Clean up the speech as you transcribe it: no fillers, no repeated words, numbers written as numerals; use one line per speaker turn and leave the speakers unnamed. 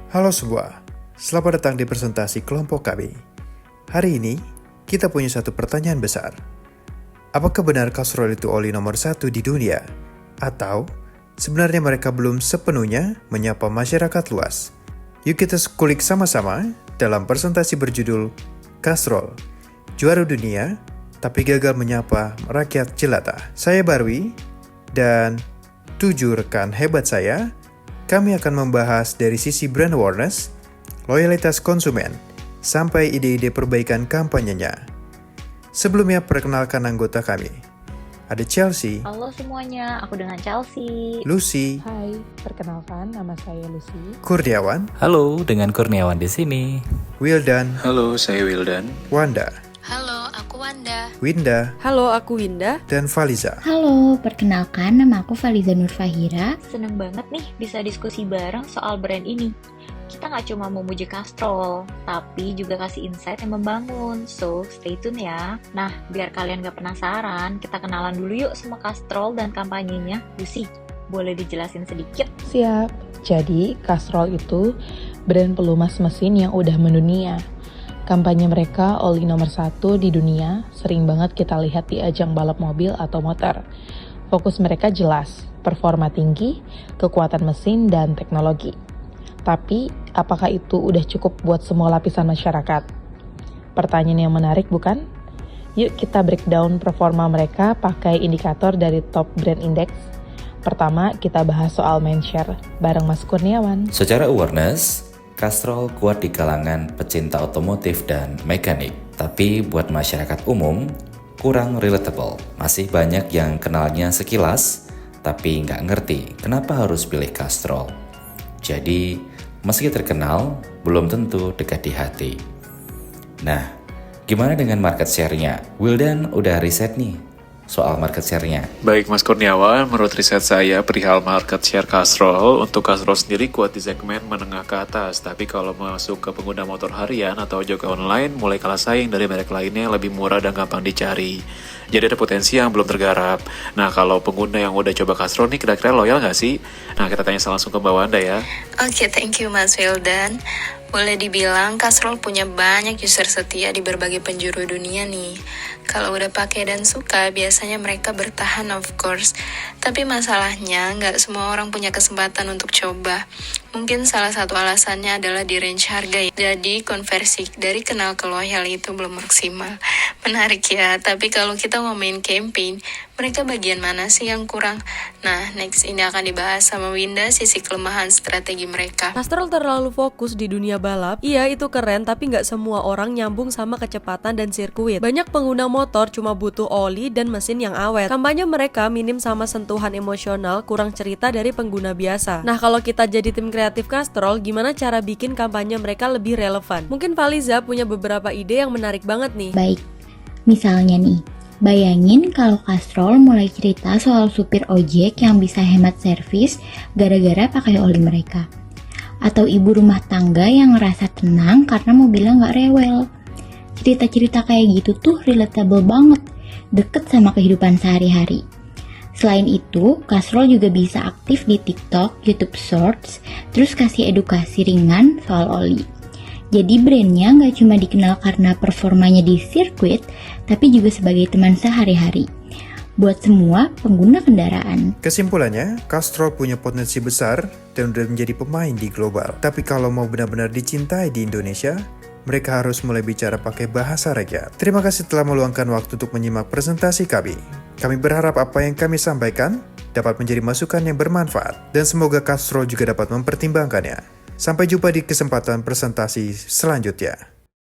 Halo semua, selamat datang di presentasi kelompok kami. Hari ini, kita punya satu pertanyaan besar. Apakah benar kastrol itu oli nomor 1 di dunia? Atau sebenarnya mereka belum sepenuhnya menyapa masyarakat luas? Yuk kita kulik sama-sama dalam presentasi berjudul Kastrol, juara dunia tapi gagal menyapa rakyat jelata. Saya Barwi dan 7 rekan hebat saya. Kami akan membahas dari sisi brand awareness, loyalitas konsumen, sampai ide-ide perbaikan kampanyenya. Sebelumnya perkenalkan anggota kami. Ada Chelsea.
Halo semuanya, aku dengan Chelsea.
Lucy.
Hai, perkenalkan nama saya Lucy.
Kurniawan.
Halo, dengan Kurniawan di sini.
Wildan.
Halo, saya Wildan.
Wanda.
Halo, aku Wanda.
Winda.
Halo, aku Winda.
Dan Faliza.
Halo, perkenalkan nama aku Faliza Nurfahira.
Seneng banget nih bisa diskusi bareng soal brand ini. Kita nggak cuma memuji Kastrol, tapi juga kasih insight yang membangun. So, stay tune ya. Nah, biar kalian gak penasaran, kita kenalan dulu yuk sama Kastrol dan kampanyenya. Lucy, boleh dijelasin sedikit?
Siap. Jadi, Castrol itu brand pelumas mesin yang udah mendunia. Kampanye mereka oli nomor 1 di dunia, sering banget kita lihat di ajang balap mobil atau motor. Fokus mereka jelas, performa tinggi, kekuatan mesin, dan teknologi. Tapi, apakah itu udah cukup buat semua lapisan masyarakat? Pertanyaan yang menarik bukan? Yuk kita breakdown performa mereka pakai indikator dari Top Brand Index. Pertama, kita bahas soal mindshare bareng Mas Kurniawan.
Secara awareness, Castrol kuat di kalangan pecinta otomotif dan mekanik. Tapi buat masyarakat umum, kurang relatable. Masih banyak yang kenalnya sekilas, tapi nggak ngerti kenapa harus pilih Castrol. Jadi, meski terkenal, belum tentu dekat di hati. Nah, gimana dengan market share-nya? Wildan udah riset nih soal market share-nya.
Baik Mas Kurniawan, menurut riset saya perihal market share Castrol, untuk Castrol sendiri kuat di segmen menengah ke atas, tapi kalau masuk ke pengguna motor harian atau juga online, mulai kalah saing dari merek lainnya yang lebih murah dan gampang dicari. Jadi ada potensi yang belum tergarap. Nah, kalau pengguna yang udah coba Castrol nih kira-kira loyal nggak sih? Nah, kita tanya langsung ke Mbak Wanda ya.
Oke, thank you Mas Wildan. Boleh dibilang Castrol punya banyak user setia di berbagai penjuru dunia nih. Kalau udah pakai dan suka, biasanya mereka bertahan of course. Tapi masalahnya, nggak semua orang punya kesempatan untuk coba. Mungkin salah satu alasannya adalah di range harga. Jadi konversi dari kenal ke loyal itu belum maksimal. Menarik ya, tapi kalau kita ngomongin campaign, mereka bagian mana sih yang kurang? Nah, next ini akan dibahas sama Winda sisi kelemahan strategi mereka.
Castrol terlalu fokus di dunia balap. Iya, itu keren, tapi nggak semua orang nyambung sama kecepatan dan sirkuit. Banyak pengguna motor cuma butuh oli dan mesin yang awet. Kampanye mereka minim sama sentuhan emosional, kurang cerita dari pengguna biasa. Nah, kalau kita jadi tim kreatif Castrol, gimana cara bikin kampanye mereka lebih relevan? Mungkin Faliza punya beberapa ide yang menarik banget nih.
Baik, misalnya nih, bayangin kalau Castrol mulai cerita soal supir ojek yang bisa hemat servis gara-gara pakai oli mereka. Atau ibu rumah tangga yang ngerasa tenang karena mobilnya nggak rewel. Cerita-cerita kayak gitu tuh relatable banget, deket sama kehidupan sehari-hari. Selain itu, Castrol juga bisa aktif di TikTok, YouTube Shorts, terus kasih edukasi ringan soal oli. Jadi brandnya nggak cuma dikenal karena performanya di sirkuit, tapi juga sebagai teman sehari-hari buat semua pengguna kendaraan.
Kesimpulannya, Castrol punya potensi besar dan udah menjadi pemain di global. Tapi kalau mau benar-benar dicintai di Indonesia, mereka harus mulai bicara pakai bahasa rakyat. Terima kasih telah meluangkan waktu untuk menyimak presentasi kami. Kami berharap apa yang kami sampaikan dapat menjadi masukan yang bermanfaat dan semoga Castrol juga dapat mempertimbangkannya. Sampai jumpa di kesempatan presentasi selanjutnya.